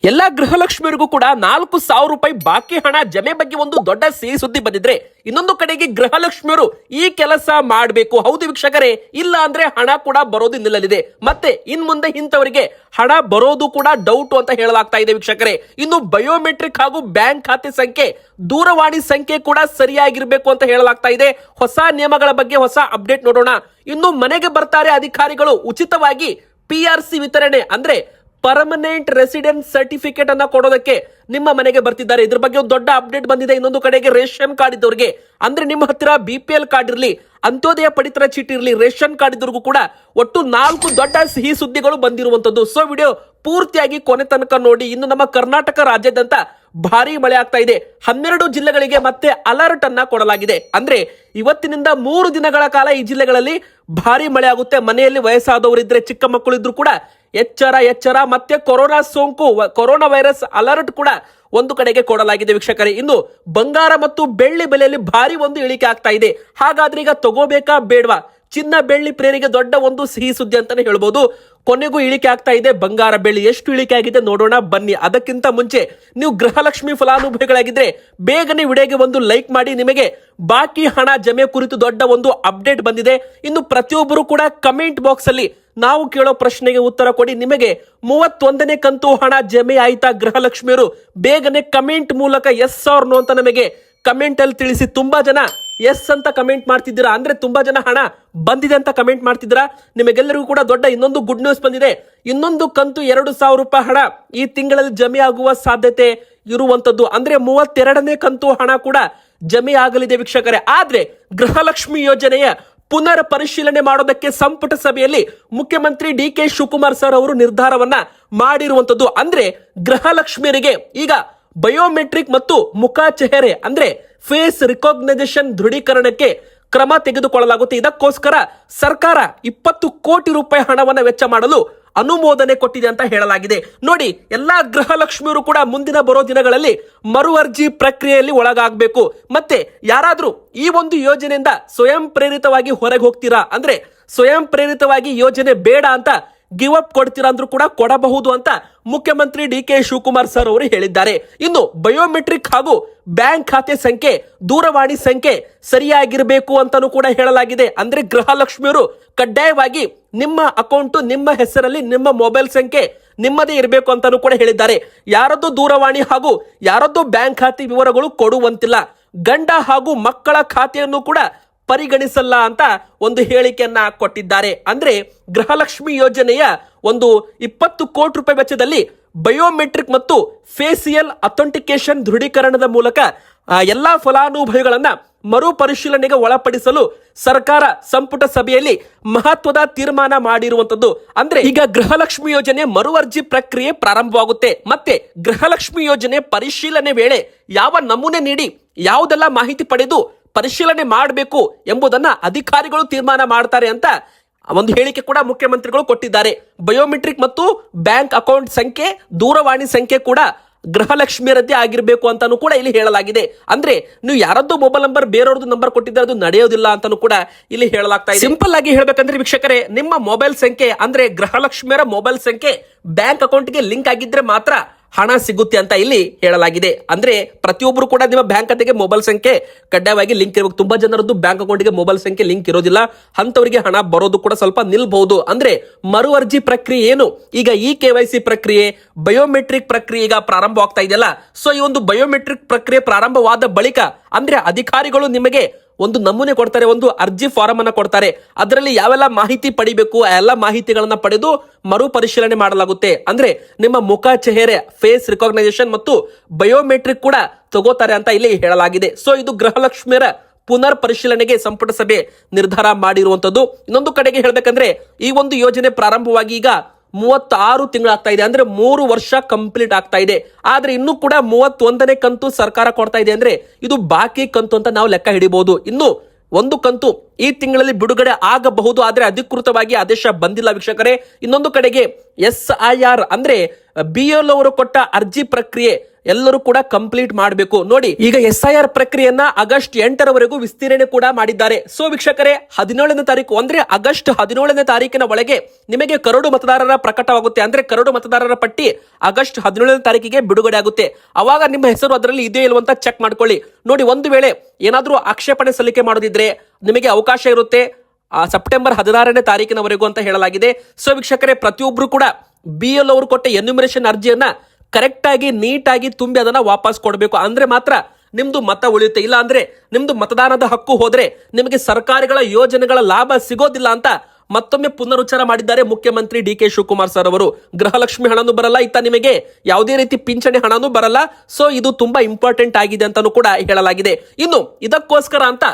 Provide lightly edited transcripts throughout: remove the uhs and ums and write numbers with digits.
ಎಲ್ಲಾ ಗೃಹಲಕ್ಷ್ಮಿಯರಿಗೂ ಕೂಡ 4,000 ರೂಪಾಯಿ ಬಾಕಿ ಹಣ ಜಮೆ ಬಗ್ಗೆ ಒಂದು ದೊಡ್ಡ ಸಿಹಿ ಸುದ್ದಿ ಬಂದಿದ್ರೆ, ಇನ್ನೊಂದು ಕಡೆಗೆ ಗೃಹಲಕ್ಷ್ಮಿಯರು ಈ ಕೆಲಸ ಮಾಡಬೇಕು. ಹೌದು ವೀಕ್ಷಕರೇ, ಇಲ್ಲ ಅಂದ್ರೆ ಹಣ ಕೂಡ ಬರೋದು ನಿಲ್ಲಲಿದೆ. ಮತ್ತೆ ಇನ್ ಮುಂದೆ ಇಂಥವರಿಗೆ ಹಣ ಬರೋದು ಕೂಡ ಡೌಟ್ ಅಂತ ಹೇಳಲಾಗ್ತಾ ಇದೆ ವೀಕ್ಷಕರೇ. ಇನ್ನು ಬಯೋಮೆಟ್ರಿಕ್ ಹಾಗೂ ಬ್ಯಾಂಕ್ ಖಾತೆ ಸಂಖ್ಯೆ, ದೂರವಾಣಿ ಸಂಖ್ಯೆ ಕೂಡ ಸರಿಯಾಗಿರ್ಬೇಕು ಅಂತ ಹೇಳಲಾಗ್ತಾ ಇದೆ. ಹೊಸ ನಿಯಮಗಳ ಬಗ್ಗೆ ಹೊಸ ಅಪ್ಡೇಟ್ ನೋಡೋಣ. ಇನ್ನು ಮನೆಗೆ ಬರ್ತಾರೆ ಅಧಿಕಾರಿಗಳು, ಉಚಿತವಾಗಿ PRC ವಿತರಣೆ ಅಂದ್ರೆ ಪರ್ಮನೆಂಟ್ ರೆಸಿಡೆನ್ಸ್ ಸರ್ಟಿಫಿಕೇಟ್ ಅನ್ನ ಕೊಡೋದಕ್ಕೆ ನಿಮ್ಮ ಮನೆಗೆ ಬರ್ತಿದ್ದಾರೆ. ಇದ್ರ ಬಗ್ಗೆ ಒಂದು ದೊಡ್ಡ ಅಪ್ಡೇಟ್ ಬಂದಿದೆ. ಇನ್ನೊಂದು ಕಡೆಗೆ ರೇಷನ್ ಕಾರ್ಡ್ ಇದ್ದವರಿಗೆ, ಅಂದ್ರೆ ನಿಮ್ಮ ಹತ್ತಿರ BPL ಕಾರ್ಡ್ ಇರಲಿ, ಅಂತ್ಯೋದಯ ಪಡಿತರ ಚೀಟಿ ಇರಲಿ, ರೇಷನ್ ಕಾರ್ಡ್ ಇದ್ದವ್ರಿಗೂ ಕೂಡ ಒಟ್ಟು 4 ದೊಡ್ಡ ಸಿಹಿ ಸುದ್ದಿಗಳು ಬಂದಿರುವಂತದ್ದು. ಸೊ ವಿಡಿಯೋ ಪೂರ್ತಿಯಾಗಿ ಕೊನೆ ತನಕ ನೋಡಿ. ಇನ್ನು ನಮ್ಮ ಕರ್ನಾಟಕ ರಾಜ್ಯಾದ್ಯಂತ ಭಾರಿ ಮಳೆ ಆಗ್ತಾ ಇದೆ. 12 ಜಿಲ್ಲೆಗಳಿಗೆ ಮತ್ತೆ ಅಲರ್ಟ್ ಅನ್ನ ಕೊಡಲಾಗಿದೆ. ಅಂದ್ರೆ ಇವತ್ತಿನಿಂದ 3 ದಿನಗಳ ಕಾಲ ಈ ಜಿಲ್ಲೆಗಳಲ್ಲಿ ಭಾರಿ ಮಳೆ ಆಗುತ್ತೆ. ಮನೆಯಲ್ಲಿ ವಯಸ್ಸಾದವರಿದ್ರೆ, ಚಿಕ್ಕ ಮಕ್ಕಳಿದ್ರು ಕೂಡ ಎಚ್ಚರ. ಮತ್ತೆ ಕೊರೋನಾ ಸೋಂಕು, ಕೊರೋನಾ ವೈರಸ್ ಅಲರ್ಟ್ ಕೂಡ ಒಂದು ಕಡೆಗೆ ಕೊಡಲಾಗಿದೆ ವೀಕ್ಷಕರೇ. ಇನ್ನು ಬಂಗಾರ ಮತ್ತು ಬೆಳ್ಳಿ ಬೆಲೆಯಲ್ಲಿ ಭಾರಿ ಒಂದು ಇಳಿಕೆ ಆಗ್ತಾ ಇದೆ. ಹಾಗಾದ್ರೆ ಈಗ ತಗೋಬೇಕಾ ಬೇಡವಾ? ಚಿನ್ನ ಬೆಳ್ಳಿ ಪ್ರೇರಿಗೆ ದೊಡ್ಡ ಒಂದು ಸಿಹಿ ಸುದ್ದಿ ಅಂತಾನೆ ಹೇಳ್ಬೋದು. ಕೊನೆಗೂ ಇಳಿಕೆ ಆಗ್ತಾ ಇದೆ. ಬಂಗಾರ ಬೆಳ್ಳಿ ಎಷ್ಟು ಇಳಿಕೆ ಆಗಿದೆ ನೋಡೋಣ ಬನ್ನಿ. ಅದಕ್ಕಿಂತ ಮುಂಚೆ ನೀವು ಗೃಹಲಕ್ಷ್ಮಿ ಫಲಾನುಭವಿಗಳಾಗಿದ್ರೆ ಬೇಗನೆ ವಿಡಿಯೋಗೆ ಒಂದು ಲೈಕ್ ಮಾಡಿ. ನಿಮಗೆ ಬಾಕಿ ಹಣ ಜಮೆ ಕುರಿತು ದೊಡ್ಡ ಒಂದು ಅಪ್ಡೇಟ್ ಬಂದಿದೆ. ಇನ್ನು ಪ್ರತಿಯೊಬ್ಬರು ಕೂಡ ಕಮೆಂಟ್ ಬಾಕ್ಸ್ ಅಲ್ಲಿ ನಾವು ಕೇಳೋ ಪ್ರಶ್ನೆಗೆ ಉತ್ತರ ಕೊಡಿ. ನಿಮಗೆ 31ನೇ ಕಂತು ಹಣ ಜಮೆ ಆಯ್ತಾ ಗೃಹಲಕ್ಷ್ಮಿಯರು? ಬೇಗನೆ ಕಮೆಂಟ್ ಮೂಲಕ ಎಸ್ ಆರ್ ನೋ ಅಂತ ನಮಗೆ ಕಮೆಂಟ್ ಅಲ್ಲಿ ತಿಳಿಸಿ. ತುಂಬಾ ಜನ ಎಸ್ ಅಂತ ಕಮೆಂಟ್ ಮಾಡ್ತಿದ್ದೀರಾ, ಅಂದ್ರೆ ತುಂಬಾ ಜನ ಹಣ ಬಂದಿದೆ ಅಂತ ಕಮೆಂಟ್ ಮಾಡ್ತಿದ್ದೀರಾ. ನಿಮಗೆಲ್ಲರಿಗೂ ಕೂಡ ದೊಡ್ಡ ಇನ್ನೊಂದು ಗುಡ್ ನ್ಯೂಸ್ ಬಂದಿದೆ. ಇನ್ನೊಂದು ಕಂತು 2,000 ರೂಪಾಯಿ ಹಣ ಈ ತಿಂಗಳಲ್ಲಿ ಜಮೆ ಆಗುವ ಸಾಧ್ಯತೆ ಇರುವಂತದ್ದು. ಅಂದ್ರೆ 32ನೇ ಕಂತು ಹಣ ಕೂಡ ಜಮೆ ಆಗಲಿದೆ ವೀಕ್ಷಕರೇ. ಆದ್ರೆ ಗೃಹಲಕ್ಷ್ಮಿ ಯೋಜನೆಯ ಪುನರ್ ಪರಿಶೀಲನೆ ಮಾಡೋದಕ್ಕೆ ಸಂಪುಟ ಸಭೆಯಲ್ಲಿ ಮುಖ್ಯಮಂತ್ರಿ DK ಶಿವಕುಮಾರ್ ಸರ್ ಅವರು ನಿರ್ಧಾರವನ್ನ ಮಾಡಿರುವಂತದ್ದು. ಅಂದ್ರೆ ಗೃಹಲಕ್ಷ್ಮಿಯರಿಗೆ ಈಗ ಬಯೋಮೆಟ್ರಿಕ್ ಮತ್ತು ಮುಖ ಚೆಹರೆ ಅಂದ್ರೆ ಫೇಸ್ ರಿಕಾಗ್ನೈಸೇಷನ್ ದೃಢೀಕರಣಕ್ಕೆ ಕ್ರಮ ತೆಗೆದುಕೊಳ್ಳಲಾಗುತ್ತೆ. ಇದಕ್ಕೋಸ್ಕರ ಸರ್ಕಾರ 20 ಕೋಟಿ ರೂಪಾಯಿ ಹಣವನ್ನು ವೆಚ್ಚ ಮಾಡಲು ಅನುಮೋದನೆ ಕೊಟ್ಟಿದೆ ಅಂತ ಹೇಳಲಾಗಿದೆ. ನೋಡಿ, ಎಲ್ಲಾ ಗೃಹಲಕ್ಷ್ಮಿಯರು ಕೂಡ ಮುಂದಿನ ಬರೋ ದಿನಗಳಲ್ಲಿ ಮರು ಅರ್ಜಿ ಪ್ರಕ್ರಿಯೆಯಲ್ಲಿ ಒಳಗಾಗಬೇಕು. ಮತ್ತೆ ಯಾರಾದ್ರೂ ಈ ಒಂದು ಯೋಜನೆಯಿಂದ ಸ್ವಯಂ ಪ್ರೇರಿತವಾಗಿ ಹೊರಗೆ ಹೋಗ್ತೀರಾ, ಅಂದ್ರೆ ಸ್ವಯಂ ಪ್ರೇರಿತವಾಗಿ ಯೋಜನೆ ಬೇಡ ಅಂತ ಗಿವ್ ಅಪ್ ಕೊಡ್ತೀರಾ ಅಂದ್ರೂ ಕೂಡ ಕೊಡಬಹುದು ಅಂತ ಮುಖ್ಯಮಂತ್ರಿ DK ಶಿವಕುಮಾರ್ ಸರ್ ಅವರು ಹೇಳಿದ್ದಾರೆ. ಇನ್ನು ಬಯೋಮೆಟ್ರಿಕ್ ಹಾಗೂ ಬ್ಯಾಂಕ್ ಖಾತೆ ಸಂಖ್ಯೆ, ದೂರವಾಣಿ ಸಂಖ್ಯೆ ಸರಿಯಾಗಿರಬೇಕು ಅಂತಾನೂ ಕೂಡ ಹೇಳಲಾಗಿದೆ. ಅಂದ್ರೆ ಗೃಹಲಕ್ಷ್ಮಿಯರು ಕಡ್ಡಾಯವಾಗಿ ನಿಮ್ಮ ಅಕೌಂಟ್, ನಿಮ್ಮ ಹೆಸರಲ್ಲಿ ನಿಮ್ಮ ಮೊಬೈಲ್ ಸಂಖ್ಯೆ ನಿಮ್ಮದೇ ಇರಬೇಕು ಅಂತಾನೂ ಕೂಡ ಹೇಳಿದ್ದಾರೆ. ಯಾರದ್ದು ದೂರವಾಣಿ ಹಾಗೂ ಯಾರದ್ದು ಬ್ಯಾಂಕ್ ಖಾತೆ ವಿವರಗಳು ಕೊಡುವಂತಿಲ್ಲ. ಗಂಡ ಹಾಗೂ ಮಕ್ಕಳ ಖಾತೆಯನ್ನು ಕೂಡ ಪರಿಗಣಿಸಲ್ಲ ಅಂತ ಒಂದು ಹೇಳಿಕೆಯನ್ನ ಕೊಟ್ಟಿದ್ದಾರೆ. ಅಂದ್ರೆ ಗೃಹಲಕ್ಷ್ಮಿ ಯೋಜನೆಯ ಒಂದು 20 ಕೋಟಿ ರೂಪಾಯಿ ವೆಚ್ಚದಲ್ಲಿ ಬಯೋಮೆಟ್ರಿಕ್ ಮತ್ತು ಫೇಸಿಯಲ್ ಅಥೆಂಟಿಕೇಶನ್ ದೃಢೀಕರಣದ ಮೂಲಕ ಎಲ್ಲಾ ಫಲಾನುಭವಿಗಳನ್ನ ಮರು ಪರಿಶೀಲನೆಗೆ ಒಳಪಡಿಸಲು ಸರ್ಕಾರ ಸಂಪುಟ ಸಭೆಯಲ್ಲಿ ಮಹತ್ವದ ತೀರ್ಮಾನ ಮಾಡಿರುವಂತದ್ದು. ಅಂದ್ರೆ ಈಗ ಗೃಹಲಕ್ಷ್ಮಿ ಯೋಜನೆ ಮರು ಅರ್ಜಿ ಪ್ರಕ್ರಿಯೆ ಪ್ರಾರಂಭವಾಗುತ್ತೆ. ಮತ್ತೆ ಗೃಹಲಕ್ಷ್ಮಿ ಯೋಜನೆ ಪರಿಶೀಲನೆ ವೇಳೆ ಯಾವ ನಮೂನೆ ನೀಡಿ ಯಾವುದೆಲ್ಲ ಮಾಹಿತಿ ಪಡೆದು ಪರಿಶೀಲನೆ ಮಾಡಬೇಕು ಎಂಬುದನ್ನ ಅಧಿಕಾರಿಗಳು ತೀರ್ಮಾನ ಮಾಡ್ತಾರೆ ಅಂತ ಒಂದು ಹೇಳಿಕೆ ಕೂಡ ಮುಖ್ಯಮಂತ್ರಿಗಳು ಕೊಟ್ಟಿದ್ದಾರೆ. ಬಯೋಮೆಟ್ರಿಕ್ ಮತ್ತು ಬ್ಯಾಂಕ್ ಅಕೌಂಟ್ ಸಂಖ್ಯೆ, ದೂರವಾಣಿ ಸಂಖ್ಯೆ ಕೂಡ ಗೃಹಲಕ್ಷ್ಮಿಯರದ್ದೇ ಆಗಿರಬೇಕು ಅಂತಾನೂ ಕೂಡ ಇಲ್ಲಿ ಹೇಳಲಾಗಿದೆ. ಅಂದ್ರೆ ನೀವು ಯಾರದ್ದು ಮೊಬೈಲ್ ನಂಬರ್ ಬೇರೆಯವ್ರದ್ದು ನಂಬರ್ ಕೊಟ್ಟಿದ್ರೆ ಅದು ನಡೆಯೋದಿಲ್ಲ ಅಂತಾನೂ ಕೂಡ ಇಲ್ಲಿ ಹೇಳಲಾಗ್ತಾ ಇದೆ. ಸಿಂಪಲ್ ಆಗಿ ಹೇಳ್ಬೇಕಂದ್ರೆ ವೀಕ್ಷಕರೇ, ನಿಮ್ಮ ಮೊಬೈಲ್ ಸಂಖ್ಯೆ ಅಂದ್ರೆ ಗೃಹಲಕ್ಷ್ಮಿಯರ ಮೊಬೈಲ್ ಸಂಖ್ಯೆ ಬ್ಯಾಂಕ್ ಅಕೌಂಟ್ಗೆ ಲಿಂಕ್ ಆಗಿದ್ರೆ ಮಾತ್ರ ಹಣ ಸಿಗುತ್ತೆ ಅಂತ ಇಲ್ಲಿ ಹೇಳಲಾಗಿದೆ. ಅಂದ್ರೆ ಪ್ರತಿಯೊಬ್ಬರು ಕೂಡ ನಿಮ್ಮ ಬ್ಯಾಂಕ್ ಖಾತೆಗೆ ಮೊಬೈಲ್ ಸಂಖ್ಯೆ ಕಡ್ಡಾಯವಾಗಿ ಲಿಂಕ್ ಇರಬೇಕು. ತುಂಬಾ ಜನರದ್ದು ಬ್ಯಾಂಕ್ ಅಕೌಂಟ್ಗೆ ಮೊಬೈಲ್ ಸಂಖ್ಯೆ ಲಿಂಕ್ ಇರೋದಿಲ್ಲ, ಅಂತವರಿಗೆ ಹಣ ಬರೋದು ಕೂಡ ಸ್ವಲ್ಪ ನಿಲ್ಬಹುದು. ಅಂದ್ರೆ ಮರು ಅರ್ಜಿ ಪ್ರಕ್ರಿಯೆ ಏನು, ಈಗ ಈ KYC ಪ್ರಕ್ರಿಯೆ, ಬಯೋಮೆಟ್ರಿಕ್ ಪ್ರಕ್ರಿಯೆ ಈಗ ಪ್ರಾರಂಭವಾಗ್ತಾ ಇದೆಯಲ್ಲ. ಸೊ ಈ ಒಂದು ಬಯೋಮೆಟ್ರಿಕ್ ಪ್ರಕ್ರಿಯೆ ಪ್ರಾರಂಭವಾದ ಬಳಿಕ ಅಂದ್ರೆ ಅಧಿಕಾರಿಗಳು ನಿಮಗೆ ಒಂದು ನಮೂನೆ ಕೊಡ್ತಾರೆ, ಒಂದು ಅರ್ಜಿ ಫಾರಂ ಅನ್ನ ಕೊಡ್ತಾರೆ. ಅದರಲ್ಲಿ ಯಾವೆಲ್ಲ ಮಾಹಿತಿ ಪಡಿಬೇಕು ಆ ಎಲ್ಲ ಮಾಹಿತಿಗಳನ್ನ ಪಡೆದು ಮರು ಪರಿಶೀಲನೆ ಮಾಡಲಾಗುತ್ತೆ. ಅಂದ್ರೆ ನಿಮ್ಮ ಮುಖ ಚೆಹರೆ, ಫೇಸ್ ರಿಕಾಗ್ನೈಸೇಷನ್ ಮತ್ತು ಬಯೋಮೆಟ್ರಿಕ್ ಕೂಡ ತಗೋತಾರೆ ಅಂತ ಇಲ್ಲಿ ಹೇಳಲಾಗಿದೆ. ಸೊ ಇದು ಗೃಹಲಕ್ಷ್ಮಿಯರ ಪುನರ್ ಪರಿಶೀಲನೆಗೆ ಸಂಪುಟ ಸಭೆ ನಿರ್ಧಾರ ಮಾಡಿರುವಂತದ್ದು. ಇನ್ನೊಂದು ಕಡೆಗೆ ಹೇಳ್ಬೇಕಂದ್ರೆ ಈ ಒಂದು ಯೋಜನೆ ಪ್ರಾರಂಭವಾಗಿ ಈಗ 36 ತಿಂಗಳಾಗ್ತಾ ಇದೆ. ಅಂದ್ರೆ 3 ವರ್ಷ ಕಂಪ್ಲೀಟ್ ಆಗ್ತಾ ಇದೆ. ಆದ್ರೆ ಇನ್ನೂ ಕೂಡ 31ನೇ ಕಂತು ಸರ್ಕಾರ ಕೊಡ್ತಾ ಇದೆ. ಅಂದ್ರೆ ಇದು ಬಾಕಿ ಕಂತು ಅಂತ ನಾವು ಲೆಕ್ಕ ಹಿಡಿಬಹುದು. ಇನ್ನು ಒಂದು ಕಂತು ಈ ತಿಂಗಳಲ್ಲಿ ಬಿಡುಗಡೆ ಆಗಬಹುದು, ಆದ್ರೆ ಅಧಿಕೃತವಾಗಿ ಆದೇಶ ಬಂದಿಲ್ಲ ವೀಕ್ಷಕರೇ. ಇನ್ನೊಂದು ಕಡೆಗೆ SIR ಅಂದ್ರೆ BLO ಅವರು ಕೊಟ್ಟ ಅರ್ಜಿ ಪ್ರಕ್ರಿಯೆ ಎಲ್ಲರೂ ಕೂಡ ಕಂಪ್ಲೀಟ್ ಮಾಡಬೇಕು. ನೋಡಿ, ಈಗ SIR ಪ್ರಕ್ರಿಯೆಯನ್ನ ಆಗಸ್ಟ್ 8ರವರೆಗೂ ವಿಸ್ತರಣೆ ಕೂಡ ಮಾಡಿದ್ದಾರೆ. ಸೊ ವೀಕ್ಷಕರೇ, 17ನೇ ತಾರೀಕು ಅಂದ್ರೆ ಆಗಸ್ಟ್ 17ನೇ ತಾರೀಕಿನ ಒಳಗೆ ನಿಮಗೆ ಕರಡು ಮತದಾರರ ಪ್ರಕಟವಾಗುತ್ತೆ. ಅಂದ್ರೆ ಕರಡು ಮತದಾರರ ಪಟ್ಟಿ ಆಗಸ್ಟ್ 17ನೇ ತಾರೀಕಿಗೆ ಬಿಡುಗಡೆ ಆಗುತ್ತೆ. ಅವಾಗ ನಿಮ್ಮ ಹೆಸರು ಅದರಲ್ಲಿ ಇದೆಯೋ ಇಲ್ವೋ ಅಂತ ಚೆಕ್ ಮಾಡ್ಕೊಳ್ಳಿ. ನೋಡಿ, ಒಂದು ವೇಳೆ ಏನಾದ್ರೂ ಆಕ್ಷೇಪಣೆ ಸಲ್ಲಿಕೆ ಮಾಡೋದಿದ್ರೆ ನಿಮಗೆ ಅವಕಾಶ ಇರುತ್ತೆ ಸೆಪ್ಟೆಂಬರ್ 16ನೇ ತಾರೀಕಿನವರೆಗೂ ಅಂತ ಹೇಳಲಾಗಿದೆ. ಸೊ ವೀಕ್ಷಕರೇ, ಪ್ರತಿಯೊಬ್ರು ಕೂಡ BL ಅವರು ಕೊಟ್ಟ ಎನ್ಯುಮರೇಷನ್ ಅರ್ಜಿಯನ್ನ ಕರೆಕ್ಟ್ ಆಗಿ ನೀಟಾಗಿ ತುಂಬಿ ಅದನ್ನ ವಾಪಸ್ ಕೊಡಬೇಕು. ಅಂದ್ರೆ ಮಾತ್ರ ನಿಮ್ದು ಮತ ಉಳಿಯುತ್ತೆ. ಇಲ್ಲ ಅಂದ್ರೆ ನಿಮ್ದು ಮತದಾನದ ಹಕ್ಕು ಹೋದ್ರೆ ನಿಮಗೆ ಸರ್ಕಾರಗಳ ಯೋಜನೆಗಳ ಲಾಭ ಸಿಗೋದಿಲ್ಲ ಅಂತ ಮತ್ತೊಮ್ಮೆ ಪುನರುಚ್ಚಾರ ಮಾಡಿದ್ದಾರೆ ಮುಖ್ಯಮಂತ್ರಿ DK ಶಿವಕುಮಾರ್ ಸರ್ ಅವರು. ಗೃಹಲಕ್ಷ್ಮಿ ಹಣನೂ ಬರಲ್ಲ, ಇತ್ತ ನಿಮಗೆ ಯಾವುದೇ ರೀತಿ ಪಿಂಚಣಿ ಹಣನೂ ಬರಲ್ಲ. ಸೊ ಇದು ತುಂಬಾ ಇಂಪಾರ್ಟೆಂಟ್ ಆಗಿದೆ ಅಂತಾನೂ ಕೂಡ ಹೇಳಲಾಗಿದೆ. ಇನ್ನು ಇದಕ್ಕೋಸ್ಕರ ಅಂತ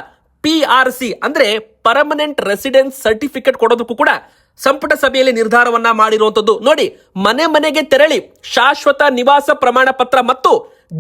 PRC ಅಂದ್ರೆ ಪರ್ಮನೆಂಟ್ ರೆಸಿಡೆನ್ಸ್ ಸರ್ಟಿಫಿಕೇಟ್ ಕೊಡೋದಕ್ಕೂ ಕೂಡ ಸಂಪುಟ ಸಭೆಯಲ್ಲಿ ನಿರ್ಧಾರವನ್ನ ಮಾಡಿರುವಂತದ್ದು. ನೋಡಿ, ಮನೆ ಮನೆಗೆ ತೆರಳಿ ಶಾಶ್ವತ ನಿವಾಸ ಪ್ರಮಾಣ ಪತ್ರ ಮತ್ತು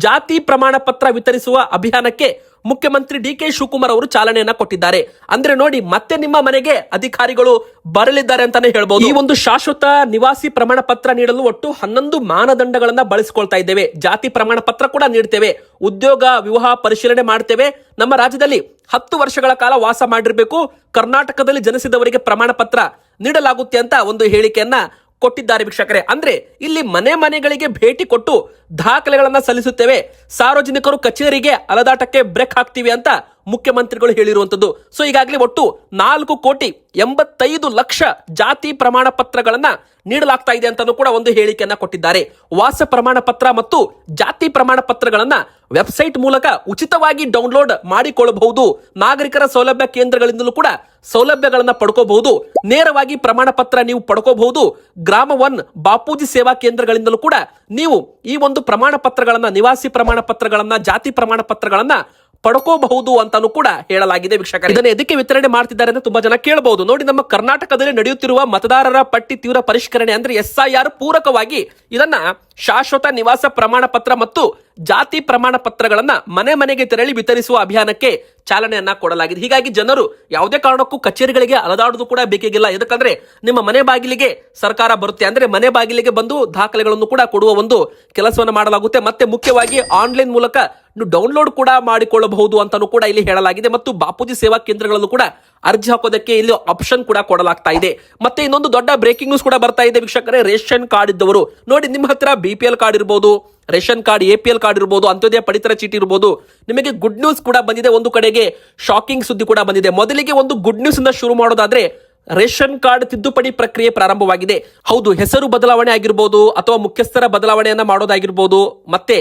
ಜಾತಿ ಪ್ರಮಾಣ ಪತ್ರ ವಿತರಿಸುವ ಅಭಿಯಾನಕ್ಕೆ ಮುಖ್ಯಮಂತ್ರಿ DK ಶಿವಕುಮಾರ್ ಅವರು ಚಾಲನೆಯನ್ನ ಕೊಟ್ಟಿದ್ದಾರೆ. ಅಂದ್ರೆ ನೋಡಿ, ಮತ್ತೆ ನಿಮ್ಮ ಮನೆಗೆ ಅಧಿಕಾರಿಗಳು ಬರಲಿದ್ದಾರೆ ಅಂತಾನೆ ಹೇಳ್ಬಹುದು. ಈ ಒಂದು ಶಾಶ್ವತ ನಿವಾಸಿ ಪ್ರಮಾಣ ಪತ್ರ ನೀಡಲು ಒಟ್ಟು 11 ಮಾನದಂಡಗಳನ್ನ ಬಳಸಿಕೊಳ್ತಾ ಇದ್ದೇವೆ. ಜಾತಿ ಪ್ರಮಾಣ ಪತ್ರ ಕೂಡ ನೀಡ್ತೇವೆ, ಉದ್ಯೋಗ ವಿವಾಹ ಪರಿಶೀಲನೆ ಮಾಡ್ತೇವೆ, ನಮ್ಮ ರಾಜ್ಯದಲ್ಲಿ 10 ವರ್ಷಗಳ ಕಾಲ ವಾಸ ಮಾಡಿರಬೇಕು, ಕರ್ನಾಟಕದಲ್ಲಿ ಜನಿಸಿದವರಿಗೆ ಪ್ರಮಾಣ ಪತ್ರ ನೀಡಲಾಗುತ್ತೆ ಅಂತ ಒಂದು ಹೇಳಿಕೆಯನ್ನ ಕೊಟ್ಟಿದ್ದಾರೆ ವೀಕ್ಷಕರೇ. ಅಂದ್ರೆ ಇಲ್ಲಿ ಮನೆ ಮನೆಗಳಿಗೆ ಭೇಟಿ ಕೊಟ್ಟು ದಾಖಲೆಗಳನ್ನ ಸಲ್ಲಿಸುತ್ತೇವೆ, ಸಾರ್ವಜನಿಕರು ಕಚೇರಿಗೆ ಅಲದಾಟಕ್ಕೆ ಬ್ರೇಕ್ ಹಾಕ್ತೀವಿ ಅಂತ ಮುಖ್ಯಮಂತ್ರಿಗಳು ಹೇಳಿರುವಂತದ್ದು. ಸೊ ಈಗಾಗಲೇ ಒಟ್ಟು 4,85,00,000 ಜಾತಿ ಪ್ರಮಾಣ ಪತ್ರಗಳನ್ನ ನೀಡಲಾಗ್ತಾ ಇದೆ ಅಂತಾನೂ ಕೂಡ ಒಂದು ಹೇಳಿಕೆಯನ್ನ ಕೊಟ್ಟಿದ್ದಾರೆ. ವಾಸ ಪ್ರಮಾಣ ಪತ್ರ ಮತ್ತು ಜಾತಿ ಪ್ರಮಾಣ ಪತ್ರಗಳನ್ನ ವೆಬ್ಸೈಟ್ ಮೂಲಕ ಉಚಿತವಾಗಿ ಡೌನ್ಲೋಡ್ ಮಾಡಿಕೊಳ್ಳಬಹುದು. ನಾಗರಿಕರ ಸೌಲಭ್ಯ ಕೇಂದ್ರಗಳಿಂದಲೂ ಕೂಡ ಸೌಲಭ್ಯಗಳನ್ನ ಪಡ್ಕೋಬಹುದು. ನೇರವಾಗಿ ಪ್ರಮಾಣ ಪತ್ರ ನೀವು ಪಡ್ಕೋಬಹುದು. ಗ್ರಾಮ 1 ಬಾಪೂಜಿ ಸೇವಾ ಕೇಂದ್ರಗಳಿಂದಲೂ ಕೂಡ ನೀವು ಈ ಒಂದು ಪ್ರಮಾಣ ಪತ್ರಗಳನ್ನ, ನಿವಾಸಿ ಪ್ರಮಾಣ ಪತ್ರಗಳನ್ನ, ಜಾತಿ ಪ್ರಮಾಣ ಪತ್ರಗಳನ್ನ ಪಡ್ಕೋಬಹುದು ಅಂತಾನೂ ಕೂಡ ಹೇಳಲಾಗಿದೆ ವೀಕ್ಷಕರೇ. ಇದನ್ನ ಎದಕ್ಕೆ ವಿತರಣೆ ಮಾಡ್ತಿದ್ದಾರೆ ಅಂತ ತುಂಬಾ ಜನ ಕೇಳಬಹುದು. ನೋಡಿ, ನಮ್ಮ ಕರ್ನಾಟಕದಲ್ಲಿ ನಡೆಯುತ್ತಿರುವ ಮತದಾರರ ಪಟ್ಟಿ ತೀವ್ರ ಪರಿಷ್ಕರಣೆ ಅಂದ್ರೆ SIR ಪೂರಕವಾಗಿ ಇದನ್ನ ಶಾಶ್ವತ ನಿವಾಸ ಪ್ರಮಾಣ ಪತ್ರ ಮತ್ತು ಜಾತಿ ಪ್ರಮಾಣ ಪತ್ರಗಳನ್ನ ಮನೆ ಮನೆಗೆ ತೆರಳಿ ವಿತರಿಸುವ ಅಭಿಯಾನಕ್ಕೆ ಚಾಲನೆಯನ್ನ ಕೊಡಲಾಗಿದೆ. ಹೀಗಾಗಿ ಜನರು ಯಾವುದೇ ಕಾರಣಕ್ಕೂ ಕಚೇರಿಗಳಿಗೆ ಅಲದಾಡುವುದು ಕೂಡ ಬೇಕಾಗಿಲ್ಲ. ಯಾಕಂದ್ರೆ ನಿಮ್ಮ ಮನೆ ಬಾಗಿಲಿಗೆ ಸರ್ಕಾರ ಬರುತ್ತೆ. ಅಂದ್ರೆ ಮನೆ ಬಾಗಿಲಿಗೆ ಬಂದು ದಾಖಲೆಗಳನ್ನು ಕೂಡ ಕೊಡುವ ಒಂದು ಕೆಲಸವನ್ನು ಮಾಡಲಾಗುತ್ತೆ. ಮತ್ತೆ ಮುಖ್ಯವಾಗಿ ಆನ್ಲೈನ್ ಮೂಲಕ ನೀವು ಡೌನ್ಲೋಡ್ ಕೂಡ ಮಾಡಿಕೊಳ್ಳಬಹುದು ಅಂತಾನೂ ಕೂಡ ಇಲ್ಲಿ ಹೇಳಲಾಗಿದೆ. ಮತ್ತು ಬಾಪೂಜಿ ಸೇವಾ ಕೇಂದ್ರಗಳಲ್ಲೂ ಕೂಡ ಅರ್ಜಿ ಹಾಕೋದಕ್ಕೆ ಇಲ್ಲಿ ಆಪ್ಷನ್ ಕೂಡ ಕೊಡಲಾಗ್ತಾ ಇದೆ. ಮತ್ತೆ ಇನ್ನೊಂದು ದೊಡ್ಡ ಬ್ರೇಕಿಂಗ್ ನ್ಯೂಸ್ ಕೂಡ ಬರ್ತಾ ಇದೆ ವೀಕ್ಷಕರೇ. ರೇಷನ್ ಕಾರ್ಡ್ ಇದ್ದವರು ನೋಡಿ, ನಿಮ್ಮ ಹತ್ರ BPL ಕಾರ್ಡ್ ಇರಬಹುದು, ರೇಷನ್ ಕಾರ್ಡ್, APL ಕಾರ್ಡ್ ಇರಬಹುದು, ಅಂತ್ಯೋದಯ ಪಡಿತರ ಚೀಟಿ ಇರಬಹುದು. ನಿಮಗೆ ಗುಡ್ ನ್ಯೂಸ್ ಕೂಡ ಬಂದಿದೆ. ಒಂದು ಕಡೆಗೆ ಶಾಕಿಂಗ್ ಸುದ್ದಿ ಕೂಡ ಬಂದಿದೆ. ಮೊದಲಿಗೆ ಒಂದು ಗುಡ್ ನ್ಯೂಸ್ ಇಂದ ಶುರು ಮಾಡೋದಾದ್ರೆ, ರೇಷನ್ ಕಾರ್ಡ್ ತಿದ್ದುಪಡಿ ಪ್ರಕ್ರಿಯೆ ಪ್ರಾರಂಭವಾಗಿದೆ. ಹೌದು, ಹೆಸರು ಬದಲಾವಣೆ ಆಗಿರ್ಬೋದು ಅಥವಾ ಮುಖ್ಯಸ್ಥರ ಬದಲಾವಣೆಯನ್ನ ಮಾಡೋದಾಗಿರ್ಬೋದು, ಮತ್ತೆ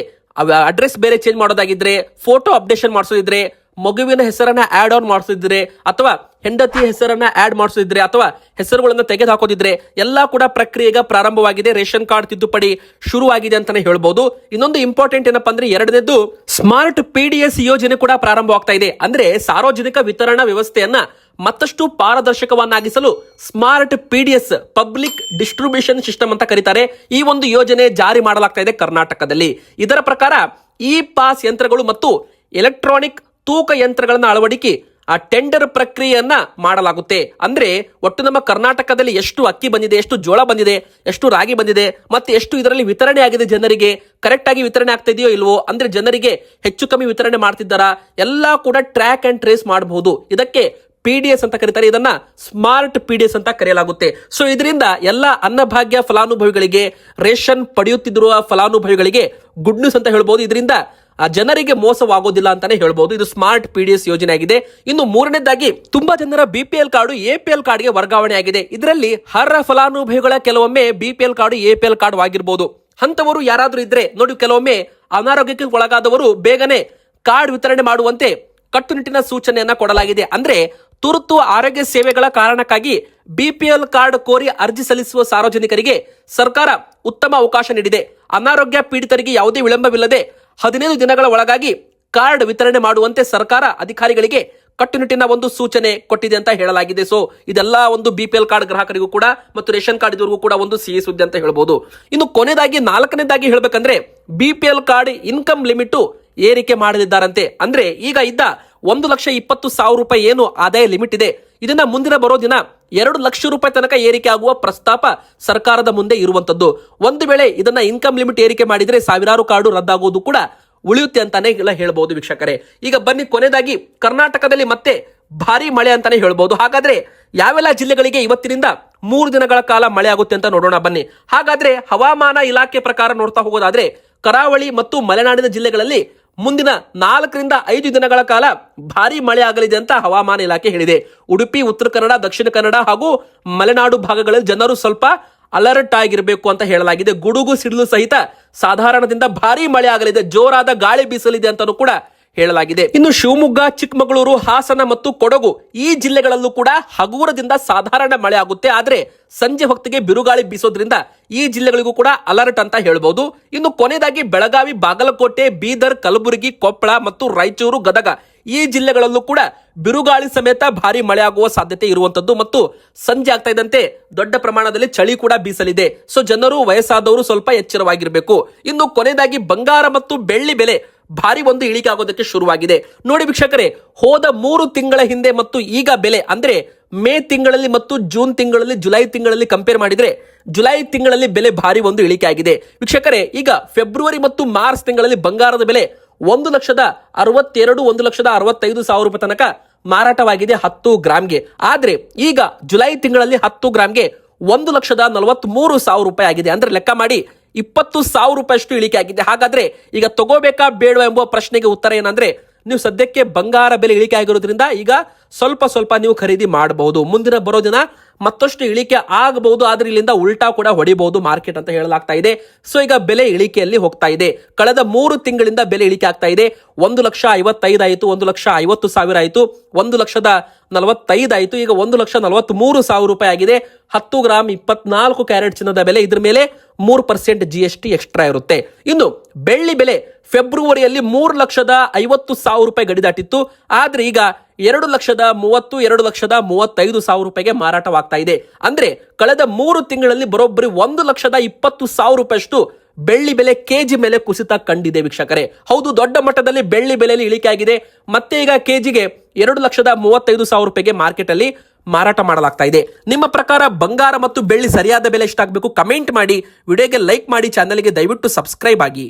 ಅಡ್ರೆಸ್ ಬೇರೆ ಚೇಂಜ್ ಮಾಡೋದಾಗಿದ್ರೆ, ಫೋಟೋ ಅಪ್ಡೇಷನ್ ಮಾಡಿಸೋದಿದ್ರೆ, ಮಗುವಿನ ಹೆಸರನ್ನ ಆಡ್ ಆನ್ ಮಾಡಿಸಿದ್ರೆ, ಅಥವಾ ಹೆಂಡತಿಯ ಹೆಸರನ್ನ ಆಡ್ ಮಾಡಿಸಿದ್ರೆ, ಅಥವಾ ಹೆಸರುಗಳನ್ನ ತೆಗೆದು ಹಾಕೋದಿದ್ರೆ ಎಲ್ಲಾ ಕೂಡ ಪ್ರಕ್ರಿಯೆ ಈಗ ಪ್ರಾರಂಭವಾಗಿದೆ. ರೇಷನ್ ಕಾರ್ಡ್ ತಿದ್ದುಪಡಿ ಶುರುವಾಗಿದೆ ಅಂತಾನೆ ಹೇಳ್ಬಹುದು. ಇನ್ನೊಂದು ಇಂಪಾರ್ಟೆಂಟ್ ಏನಪ್ಪಾ ಅಂದ್ರೆ, ಎರಡನೇದು ಸ್ಮಾರ್ಟ್ PDS ಯೋಜನೆ ಕೂಡ ಪ್ರಾರಂಭವಾಗ್ತಾ ಇದೆ. ಅಂದ್ರೆ ಸಾರ್ವಜನಿಕ ವಿತರಣಾ ವ್ಯವಸ್ಥೆಯನ್ನ ಮತ್ತಷ್ಟು ಪಾರದರ್ಶಕವನ್ನಾಗಿಸಲು smart PDS public distribution system ಅಂತ ಕರೀತಾರೆ. ಈ ಒಂದು ಯೋಜನೆ ಜಾರಿ ಮಾಡಲಾಗ್ತಾ ಇದೆ ಕರ್ನಾಟಕದಲ್ಲಿ. ಇದರ ಪ್ರಕಾರ ಪಾಸ್ ಯಂತ್ರಗಳು ಮತ್ತು ಎಲೆಕ್ಟ್ರಾನಿಕ್ ತೂಕ ಯಂತ್ರಗಳನ್ನ ಅಳವಡಿಕೆ ಟೆಂಡರ್ ಪ್ರಕ್ರಿಯೆಯನ್ನ ಮಾಡಲಾಗುತ್ತೆ. ಅಂದ್ರೆ ಒಟ್ಟು ನಮ್ಮ ಕರ್ನಾಟಕದಲ್ಲಿ ಎಷ್ಟು ಅಕ್ಕಿ ಬಂದಿದೆ, ಎಷ್ಟು ಜೋಳ ಬಂದಿದೆ, ಎಷ್ಟು ರಾಗಿ ಬಂದಿದೆ, ಮತ್ತೆ ಎಷ್ಟು ಇದರಲ್ಲಿ ವಿತರಣೆ ಆಗಿದೆ, ಜನರಿಗೆ ಕರೆಕ್ಟ್ ಆಗಿ ವಿತರಣೆ ಆಗ್ತಾ ಇದೆಯೋ ಇಲ್ವೋ, ಅಂದ್ರೆ ಜನರಿಗೆ ಹೆಚ್ಚು ಕಮ್ಮಿ ವಿತರಣೆ ಮಾಡ್ತಿದ್ದಾರಾ, ಎಲ್ಲಾ ಕೂಡ ಟ್ರ್ಯಾಕ್ ಅಂಡ್ ಟ್ರೇಸ್ ಮಾಡಬಹುದು. ಇದಕ್ಕೆ PDS ಅಂತ ಕರೀತಾರೆ. ಇದನ್ನ ಸ್ಮಾರ್ಟ್ PDS ಅಂತ ಕರೆಯಲಾಗುತ್ತೆ. ಸೊ ಇದರಿಂದ ಎಲ್ಲ ಅನ್ನಭಾಗ್ಯ ಫಲಾನುಭವಿಗಳಿಗೆ, ರೇಷನ್ ಪಡೆಯುತ್ತಿರುವ ಫಲಾನುಭವಿಗಳಿಗೆ ಗುಡ್ ನ್ಯೂಸ್ ಅಂತ ಹೇಳ್ಬಹುದು. ಇದರಿಂದ ಜನರಿಗೆ ಮೋಸವಾಗೋದಿಲ್ಲ ಅಂತಾನೆ ಹೇಳ್ಬಹುದು. ಇದು ಸ್ಮಾರ್ಟ್ PDS ಯೋಜನೆ ಆಗಿದೆ. ಇನ್ನು ಮೂರನೇದಾಗಿ, ತುಂಬಾ ಜನರ BPL ಕಾರ್ಡು APL ಕಾರ್ಡ್ಗೆ ವರ್ಗಾವಣೆ ಆಗಿದೆ. ಇದರಲ್ಲಿ ಅರ್ಹ ಫಲಾನುಭವಿಗಳ ಕೆಲವೊಮ್ಮೆ BPL ಕಾರ್ಡು APL ಕಾರ್ಡ್ ಆಗಿರಬಹುದು. ಅಂತವರು ಯಾರಾದ್ರೂ ಇದ್ರೆ ನೋಡಿ, ಕೆಲವೊಮ್ಮೆ ಅನಾರೋಗ್ಯಕ್ಕೆ ಒಳಗಾದವರು ಬೇಗನೆ ಕಾರ್ಡ್ ವಿತರಣೆ ಮಾಡುವಂತೆ ಕಟ್ಟುನಿಟ್ಟಿನ ಸೂಚನೆಯನ್ನ ಕೊಡಲಾಗಿದೆ. ಅಂದ್ರೆ ತುರ್ತು ಆರೋಗ್ಯ ಸೇವೆಗಳ ಕಾರಣಕ್ಕಾಗಿ BPL ಕಾರ್ಡ್ ಕೋರಿ ಅರ್ಜಿ ಸಲ್ಲಿಸುವ ಸಾರ್ವಜನಿಕರಿಗೆ ಸರ್ಕಾರ ಉತ್ತಮ ಅವಕಾಶ ನೀಡಿದೆ. ಅನಾರೋಗ್ಯ ಪೀಡಿತರಿಗೆ ಯಾವುದೇ ವಿಳಂಬವಿಲ್ಲದೆ 15 ದಿನಗಳ ಒಳಗಾಗಿ ಕಾರ್ಡ್ ವಿತರಣೆ ಮಾಡುವಂತೆ ಸರ್ಕಾರ ಅಧಿಕಾರಿಗಳಿಗೆ ಕಟ್ಟುನಿಟ್ಟಿನ ಒಂದು ಸೂಚನೆ ಕೊಟ್ಟಿದೆ ಅಂತ ಹೇಳಲಾಗಿದೆ. ಸೊ ಇದೆಲ್ಲ ಒಂದು BPL ಕಾರ್ಡ್ ಗ್ರಾಹಕರಿಗೂ ಕೂಡ ಮತ್ತು ರೇಷನ್ ಕಾರ್ಡ್ ಇದ್ದವರಿಗೂ ಕೂಡ ಒಂದು ಸಿಹಿ ಸುದ್ದಿ ಅಂತ ಹೇಳ್ಬೋದು. ಇನ್ನು ಕೊನೆಯದಾಗಿ, ನಾಲ್ಕನೇದಾಗಿ ಹೇಳ್ಬೇಕಂದ್ರೆ, BPL ಕಾರ್ಡ್ ಇನ್ಕಮ್ ಲಿಮಿಟ್ ಏರಿಕೆ ಮಾಡಲಿದ್ದಾರಂತೆ. ಅಂದ್ರೆ ಈಗ ಇದ್ದ 1,20,000 ರೂಪಾಯಿ ಏನು ಆದಾಯ ಲಿಮಿಟ್ ಇದೆ, ಇದನ್ನ ಮುಂದಿನ ಬರೋ ದಿನ 2 ಲಕ್ಷ ರೂಪಾಯಿ ತನಕ ಏರಿಕೆ ಆಗುವ ಪ್ರಸ್ತಾಪ ಸರ್ಕಾರದ ಮುಂದೆ ಇರುವಂತದ್ದು. ಒಂದು ವೇಳೆ ಇದನ್ನ ಇನ್ಕಮ್ ಲಿಮಿಟ್ ಏರಿಕೆ ಮಾಡಿದ್ರೆ ಸಾವಿರಾರು ಕಾರ್ಡು ರದ್ದಾಗುವುದು ಕೂಡ ಉಳಿಯುತ್ತೆ ಅಂತಾನೆ ಎಲ್ಲ ಹೇಳ್ಬಹುದು ವೀಕ್ಷಕರೇ. ಈಗ ಬನ್ನಿ ಕೊನೆಯದಾಗಿ ಕರ್ನಾಟಕದಲ್ಲಿ ಮತ್ತೆ ಭಾರಿ ಮಳೆ ಅಂತಾನೆ ಹೇಳ್ಬಹುದು. ಹಾಗಾದ್ರೆ ಯಾವೆಲ್ಲ ಜಿಲ್ಲೆಗಳಿಗೆ ಇವತ್ತಿನಿಂದ 3 ದಿನಗಳ ಕಾಲ ಮಳೆ ಆಗುತ್ತೆ ಅಂತ ನೋಡೋಣ ಬನ್ನಿ. ಹಾಗಾದ್ರೆ ಹವಾಮಾನ ಇಲಾಖೆ ಪ್ರಕಾರ ನೋಡ್ತಾ ಹೋಗೋದಾದ್ರೆ ಕರಾವಳಿ ಮತ್ತು ಮಲೆನಾಡಿನ ಜಿಲ್ಲೆಗಳಲ್ಲಿ ಮುಂದಿನ 4 ರಿಂದ 5 ದಿನಗಳ ಕಾಲ ಭಾರಿ ಮಳೆ ಆಗಲಿದೆ ಅಂತ ಹವಾಮಾನ ಇಲಾಖೆ ಹೇಳಿದೆ. ಉಡುಪಿ, ಉತ್ತರ ಕನ್ನಡ, ದಕ್ಷಿಣ ಕನ್ನಡ ಹಾಗೂ ಮಲೆನಾಡು ಭಾಗಗಳಲ್ಲಿ ಜನರು ಸ್ವಲ್ಪ ಅಲರ್ಟ್ ಆಗಿರಬೇಕು ಅಂತ ಹೇಳಲಾಗಿದೆ. ಗುಡುಗು ಸಿಡಿಲು ಸಹಿತ ಸಾಧಾರಣದಿಂದ ಭಾರಿ ಮಳೆ ಆಗಲಿದೆ, ಜೋರಾದ ಗಾಳಿ ಬೀಸಲಿದೆ ಅಂತಾನೂ ಕೂಡ ಹೇಳಲಾಗಿದೆ. ಇನ್ನು ಶಿವಮೊಗ್ಗ, ಚಿಕ್ಕಮಗಳೂರು, ಹಾಸನ ಮತ್ತು ಕೊಡಗು ಈ ಜಿಲ್ಲೆಗಳಲ್ಲೂ ಕೂಡ ಹಗುರದಿಂದ ಸಾಧಾರಣ ಮಳೆ ಆಗುತ್ತೆ. ಆದ್ರೆ ಸಂಜೆ ಹೊತ್ತಿಗೆ ಬಿರುಗಾಳಿ ಬೀಸೋದ್ರಿಂದ ಈ ಜಿಲ್ಲೆಗಳಿಗೂ ಕೂಡ ಅಲರ್ಟ್ ಅಂತ ಹೇಳ್ಬಹುದು. ಇನ್ನು ಕೊನೆಯದಾಗಿ ಬೆಳಗಾವಿ, ಬಾಗಲಕೋಟೆ, ಬೀದರ್, ಕಲಬುರಗಿ, ಕೊಪ್ಪಳ ಮತ್ತು ರಾಯಚೂರು, ಗದಗ ಈ ಜಿಲ್ಲೆಗಳಲ್ಲೂ ಕೂಡ ಬಿರುಗಾಳಿ ಸಮೇತ ಭಾರಿ ಮಳೆ ಆಗುವ ಸಾಧ್ಯತೆ ಇರುವಂತದ್ದು ಮತ್ತು ಸಂಜೆ ಆಗ್ತಾ ಇದ್ದಂತೆ ದೊಡ್ಡ ಪ್ರಮಾಣದಲ್ಲಿ ಚಳಿ ಕೂಡ ಬೀಸಲಿದೆ. ಸೊ ಜನರು, ವಯಸ್ಸಾದವರು ಸ್ವಲ್ಪ ಎಚ್ಚರವಾಗಿರಬೇಕು. ಇನ್ನು ಕೊನೆಯದಾಗಿ ಬಂಗಾರ ಮತ್ತು ಬೆಳ್ಳಿ ಬೆಲೆ ಭಾರಿ ಒಂದು ಇಳಿಕೆ ಆಗೋದಕ್ಕೆ ಶುರುವಾಗಿದೆ. ನೋಡಿ ವೀಕ್ಷಕರೇ, ಹೋದ 3 ತಿಂಗಳ ಹಿಂದೆ ಮತ್ತು ಈಗ ಬೆಲೆ ಅಂದ್ರೆ ಮೇ ತಿಂಗಳಲ್ಲಿ ಮತ್ತು ಜೂನ್ ತಿಂಗಳಲ್ಲಿ, ಜುಲೈ ತಿಂಗಳಲ್ಲಿ ಕಂಪೇರ್ ಮಾಡಿದ್ರೆ ಜುಲೈ ತಿಂಗಳಲ್ಲಿ ಬೆಲೆ ಭಾರಿ ಒಂದು ಇಳಿಕೆ ಆಗಿದೆ ವೀಕ್ಷಕರೇ. ಈಗ ಫೆಬ್ರವರಿ ಮತ್ತು ಮಾರ್ಚ್ ತಿಂಗಳಲ್ಲಿ ಬಂಗಾರದ ಬೆಲೆ 1,62,000 1,65,000 ರೂಪಾಯಿ ತನಕ ಮಾರಾಟವಾಗಿದೆ 10 ಗ್ರಾಮ್ಗೆ. ಆದ್ರೆ ಈಗ ಜುಲೈ ತಿಂಗಳಲ್ಲಿ 10 ಗ್ರಾಮ್ಗೆ 1,43,000 ರೂಪಾಯಿ ಆಗಿದೆ. ಅಂದ್ರೆ ಲೆಕ್ಕ ಮಾಡಿ 20,000 ರೂಪಾಯಿ ಅಷ್ಟು ಇಳಿಕೆ ಆಗಿದೆ. ಹಾಗಾದ್ರೆ ಈಗ ತಗೋಬೇಕಾ ಬೇಡವಾ ಎಂಬುವ ಪ್ರಶ್ನೆಗೆ ಉತ್ತರ ಏನಂದ್ರೆ ನೀವು ಸದ್ಯಕ್ಕೆ ಬಂಗಾರ ಬೆಲೆ ಇಳಿಕೆ ಆಗಿರೋದ್ರಿಂದ ಈಗ ಸ್ವಲ್ಪ ನೀವು ಖರೀದಿ ಮಾಡಬಹುದು. ಮುಂದಿನ ಬರೋ ದಿನ ಮತ್ತಷ್ಟು ಇಳಿಕೆ ಆಗಬಹುದು, ಆದ್ರೆ ಇಲ್ಲಿಂದ ಉಲ್ಟಾ ಕೂಡ ಹೊಡಿಬಹುದು ಮಾರ್ಕೆಟ್ ಅಂತ ಹೇಳಲಾಗ್ತಾ ಇದೆ. ಸೊ ಈಗ ಬೆಲೆ ಇಳಿಕೆಯಲ್ಲಿ ಹೋಗ್ತಾ ಇದೆ. ಕಳೆದ 3 ತಿಂಗಳಿಂದ ಬೆಲೆ ಇಳಿಕೆ ಆಗ್ತಾ ಇದೆ. 1,55,000 ಆಯಿತು, 1,50,000 ಆಯಿತು, 1,45,000 ಆಯಿತು, ಈಗ 1,43,000 ರೂಪಾಯಿ ಆಗಿದೆ. 10 ಗ್ರಾಮ್ 24 ಕ್ಯಾರೆಟ್ ಚಿನ್ನದ ಬೆಲೆ, ಇದ್ರ ಮೇಲೆ 3% GST ಎಕ್ಸ್ಟ್ರಾ ಇರುತ್ತೆ. ಇನ್ನು ಬೆಳ್ಳಿ ಬೆಲೆ ಫೆಬ್ರವರಿಯಲ್ಲಿ 3,50,000 ರೂಪಾಯಿ ಗಡಿ ದಾಟಿತ್ತು. ಆದ್ರೆ ಈಗ 2,30,000 2,35,000 ರೂಪಾಯಿಗೆ ಮಾರಾಟವಾಗ್ತಾ ಇದೆ. ಅಂದ್ರೆ ಕಳೆದ 3 ತಿಂಗಳಲ್ಲಿ ಬರೋಬ್ಬರಿ 1,20,000 ರೂಪಾಯಿ ಅಷ್ಟು ಬೆಳ್ಳಿ ಬೆಲೆ ಕೆಜಿ ಮೇಲೆ ಕುಸಿತ ಕಂಡಿದೆ ವೀಕ್ಷಕರೇ. ಹೌದು, ದೊಡ್ಡ ಮಟ್ಟದಲ್ಲಿ ಬೆಳ್ಳಿ ಬೆಲೆಯಲ್ಲಿ ಇಳಿಕೆ ಆಗಿದೆ. ಮತ್ತೆ ಈಗ ಕೆಜಿಗೆ 2,35,000 ರೂಪಾಯಿಗೆ ಮಾರ್ಕೆಟ್ ಅಲ್ಲಿ ಮಾರಾಟ ಮಾಡಲಾಗ್ತಾ ಇದೆ. ನಿಮ್ಮ ಪ್ರಕಾರ ಬಂಗಾರ ಮತ್ತು ಬೆಳ್ಳಿ ಸರಿಯಾದ ಬೆಲೆ ಎಷ್ಟಾಗಬೇಕು ಕಮೆಂಟ್ ಮಾಡಿ, ವಿಡಿಯೋಗೆ ಲೈಕ್ ಮಾಡಿ, ಚಾನಲ್ಗೆ ದಯವಿಟ್ಟು ಸಬ್ಸ್ಕ್ರೈಬ್ ಆಗಿ.